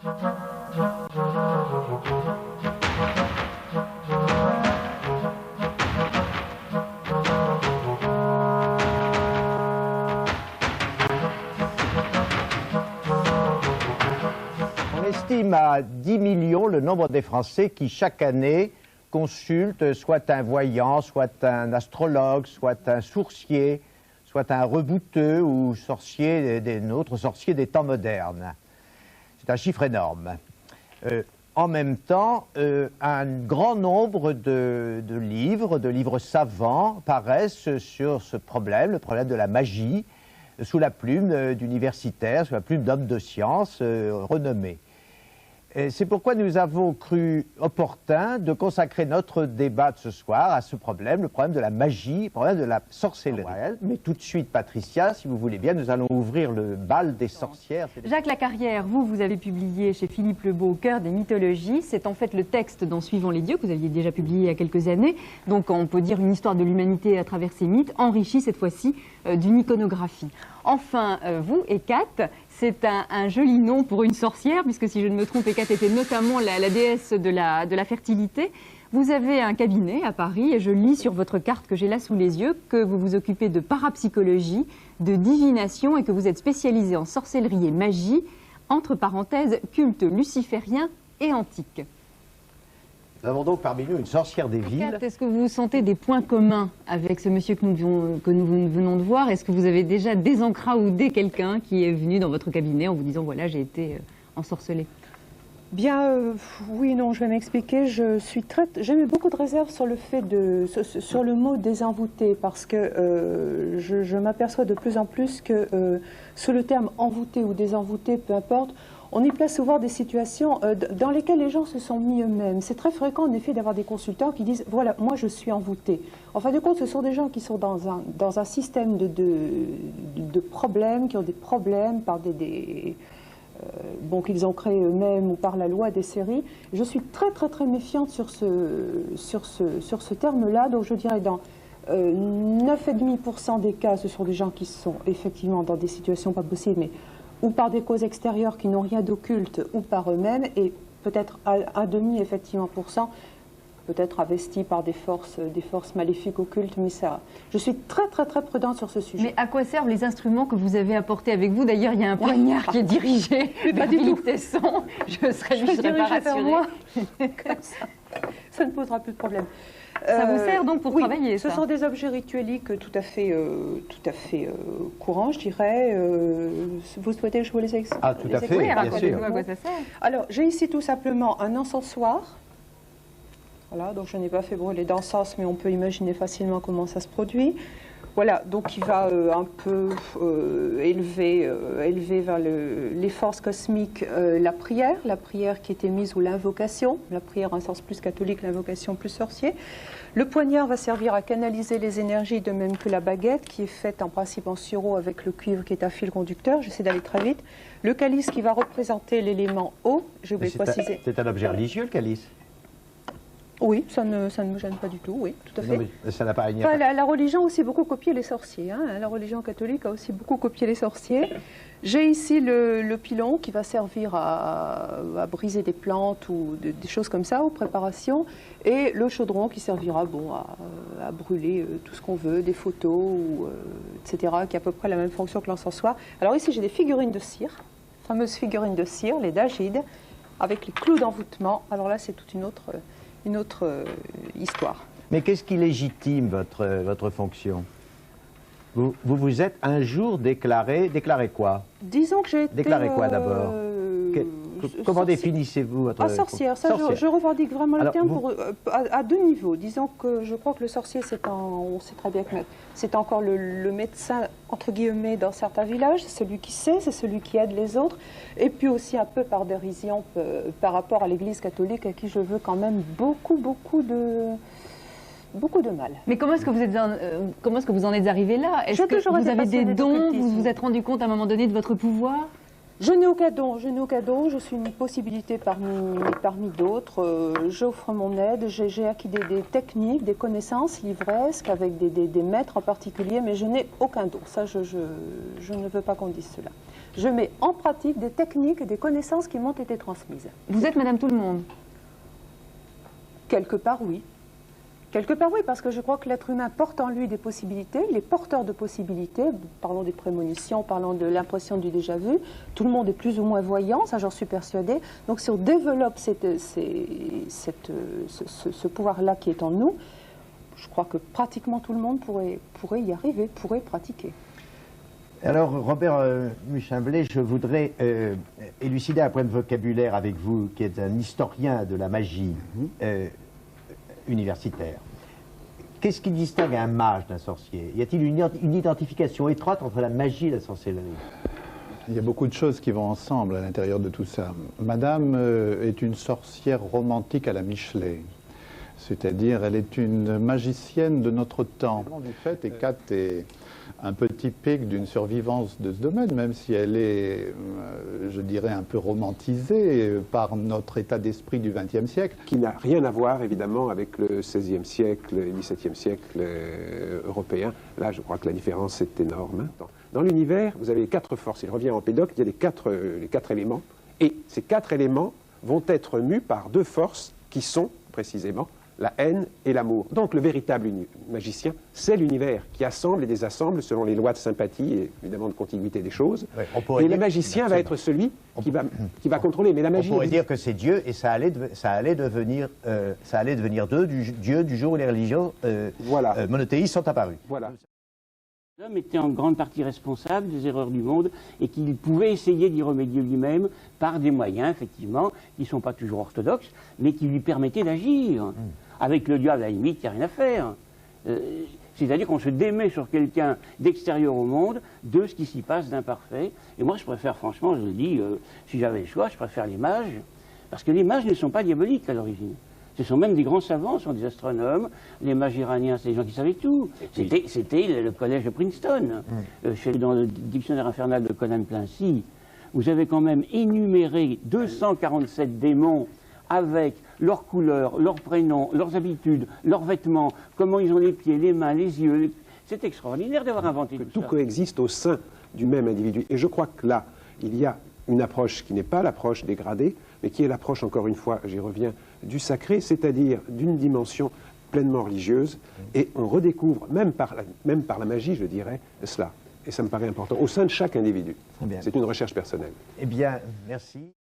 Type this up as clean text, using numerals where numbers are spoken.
On estime à 10 millions le nombre des Français qui, chaque année, consultent soit un voyant, soit un astrologue, soit un sourcier, soit un rebouteux ou sorcier, autre sorcier des temps modernes. C'est un chiffre énorme. En même temps, un grand nombre de livres savants paraissent sur ce problème, le problème de la magie, sous la plume d'universitaires, sous la plume d'hommes de science renommés. C'est pourquoi nous avons cru opportun de consacrer notre débat de ce soir à ce problème, le problème de la magie, le problème de la sorcellerie. Mais tout de suite, Patricia, si vous voulez bien, nous allons ouvrir le bal des sorcières. Jacques Lacarrière, vous avez publié chez Philippe Lebeau Au cœur des mythologies. C'est en fait le texte dans Suivant les dieux, que vous aviez déjà publié il y a quelques années. Donc on peut dire une histoire de l'humanité à travers ces mythes, enrichie cette fois-ci d'une iconographie. Enfin, vous, Hécate, c'est un joli nom pour une sorcière, puisque si je ne me trompe, Hécate était notamment la déesse de la fertilité. Vous avez un cabinet à Paris et je lis sur votre carte que j'ai là sous les yeux que vous vous occupez de parapsychologie, de divination et que vous êtes spécialisé en sorcellerie et magie, entre parenthèses, culte luciférien et antique. Nous avons donc parmi nous une sorcière des villes. Est-ce que vous sentez des points communs avec ce monsieur que nous venons de voir? Est-ce que vous avez déjà désencraoudé quelqu'un qui est venu dans votre cabinet en vous disant voilà, j'ai été ensorcelé? Bien, oui, non, je vais m'expliquer. J'ai mis beaucoup de réserve sur le fait sur le mot désenvoûté, parce que je m'aperçois de plus en plus que sous le terme envoûté ou désenvoûté, peu importe, on y place souvent des situations dans lesquelles les gens se sont mis eux-mêmes. C'est très fréquent, en effet, d'avoir des consultants qui disent « Voilà, moi, je suis envoûté ». En fin de compte, ce sont des gens qui sont dans un système de problèmes, qui ont des problèmes par qu'ils ont créé eux-mêmes ou par la loi des séries. Je suis très, très, très méfiante sur ce terme-là. Donc, je dirais dans 9,5% des cas, ce sont des gens qui sont effectivement dans des situations pas possibles, mais ou par des causes extérieures qui n'ont rien d'occulte, ou par eux-mêmes, et peut-être à demi, effectivement, peut-être investis par des forces maléfiques occultes, mais ça, je suis très, très, très prudente sur ce sujet. Mais à quoi servent les instruments que vous avez apportés avec vous? D'ailleurs, il y a un poignard qui est dirigé vers Philippe Tesson. Je serais pas rassurée. Comme ça ne posera plus de problème. Ça vous sert donc pour travailler, ça? Ce sont des objets ritueliques tout à fait courants, je dirais. Vous souhaitez que je vous les explique? Ah, tout à fait, oui, bien sûr. À quoi ça sert? Alors, j'ai ici tout simplement un encensoir. Voilà, donc je n'ai pas fait brûler d'encens, mais on peut imaginer facilement comment ça se produit. Voilà, donc il va un peu élever vers les forces cosmiques la prière qui était mise ou l'invocation, la prière en sens plus catholique, l'invocation plus sorcier. Le poignard va servir à canaliser les énergies, de même que la baguette, qui est faite en principe en sureau avec le cuivre qui est un fil conducteur. J'essaie d'aller très vite. Le calice qui va représenter l'élément eau, j'ai oublié de préciser. C'est un objet religieux, le calice? Oui, ça ne me gêne pas du tout, oui, tout à fait. Non, mais ça n'a pas... Enfin, la religion a aussi beaucoup copié les sorciers, hein. La religion catholique a aussi beaucoup copié les sorciers. J'ai ici le pilon qui va servir à briser des plantes ou des choses comme ça, aux préparations, et le chaudron qui servira à brûler tout ce qu'on veut, des photos, etc., qui a à peu près la même fonction que l'encensoir. Alors ici j'ai des figurines de cire, fameuses figurines de cire, les dagides, avec les clous d'envoûtement. Alors là c'est toute une autre histoire. Mais qu'est-ce qui légitime votre fonction? Vous êtes un jour déclaré quoi? Disons que j'ai été... Déclaré quoi d'abord? Comment définissez-vous votre... sorcière, ça, sorcière. Je revendique vraiment le terme à deux niveaux. Disons que je crois que le sorcier, on sait très bien que c'est encore le médecin, entre guillemets, dans certains villages. C'est celui qui sait, c'est celui qui aide les autres. Et puis aussi un peu par dérision par rapport à l'Église catholique, à qui je veux quand même beaucoup de mal. Mais comment est-ce que vous en êtes arrivé là? Est-ce que vous avez des dons? Vous vous êtes rendu compte à un moment donné de votre pouvoir? Je n'ai aucun don, je suis une possibilité parmi d'autres. J'offre mon aide, j'ai acquis des techniques, des connaissances livresques avec des maîtres en particulier, mais je n'ai aucun don. Ça, je ne veux pas qu'on dise cela. Je mets en pratique des techniques et des connaissances qui m'ont été transmises. Vous êtes Madame Tout-le-Monde? Quelque part, oui. Quelque part, oui, parce que je crois que l'être humain porte en lui des possibilités, les porteurs de possibilités, parlons des prémonitions, parlons de l'impression du déjà-vu, tout le monde est plus ou moins voyant, ça j'en suis persuadée. Donc si on développe ce pouvoir-là qui est en nous, je crois que pratiquement tout le monde pourrait y arriver, pourrait pratiquer. Alors, Robert Muchimblé, je voudrais élucider un point de vocabulaire avec vous, qui est un historien de la magie universitaire. Qu'est-ce qui distingue un mage d'un sorcier? Y a-t-il une identification étroite entre la magie et la sorcellerie? Il y a beaucoup de choses qui vont ensemble à l'intérieur de tout ça. Madame est une sorcière romantique à la Michelet. C'est-à-dire, elle est une magicienne de notre temps. Du fait, et Kat est un peu typique d'une survivance de ce domaine, même si elle est, je dirais, un peu romantisée par notre état d'esprit du XXe siècle. Qui n'a rien à voir, évidemment, avec le XVIe siècle, le XVIIe siècle européen. Là, je crois que la différence est énorme. Dans l'univers, vous avez les 4 forces. Il revient en Empédocle, il y a les quatre éléments. Et ces 4 éléments vont être mus par 2 forces qui sont, précisément, la haine et l'amour. Donc le véritable magicien, c'est l'univers qui assemble et désassemble selon les lois de sympathie et évidemment de contiguïté des choses. Ouais, et le magicien va être celui qui va contrôler. Mais la magie, on pourrait dire que c'est Dieu et ça allait devenir Dieu du jour où les religions monothéistes sont apparues. Voilà. L'homme était en grande partie responsable des erreurs du monde et qu'il pouvait essayer d'y remédier lui-même par des moyens, effectivement, qui ne sont pas toujours orthodoxes, mais qui lui permettaient d'agir. Avec le diable, à la limite, il n'y a rien à faire. C'est-à-dire qu'on se démet sur quelqu'un d'extérieur au monde de ce qui s'y passe d'imparfait. Et moi, je préfère, franchement, je le dis, si j'avais le choix, je préfère les mages, parce que les mages ne sont pas diaboliques à l'origine. Ce sont même des grands savants, ce sont des astronomes. Les mages iraniens, c'est des gens qui savaient tout. C'était le collège de Princeton. Dans le dictionnaire infernal de Conan Clancy, vous avez quand même énuméré 247 démons avec leurs couleurs, leurs prénoms, leurs habitudes, leurs vêtements, comment ils ont les pieds, les mains, les yeux. C'est extraordinaire d'avoir inventé tout ça. Tout coexiste au sein du même individu. Et je crois que là, il y a une approche qui n'est pas l'approche dégradée, mais qui est l'approche, encore une fois, j'y reviens, du sacré, c'est-à-dire d'une dimension pleinement religieuse, et on redécouvre, même par la magie, je dirais, cela. Et ça me paraît important, au sein de chaque individu. C'est une recherche personnelle. Eh bien, merci.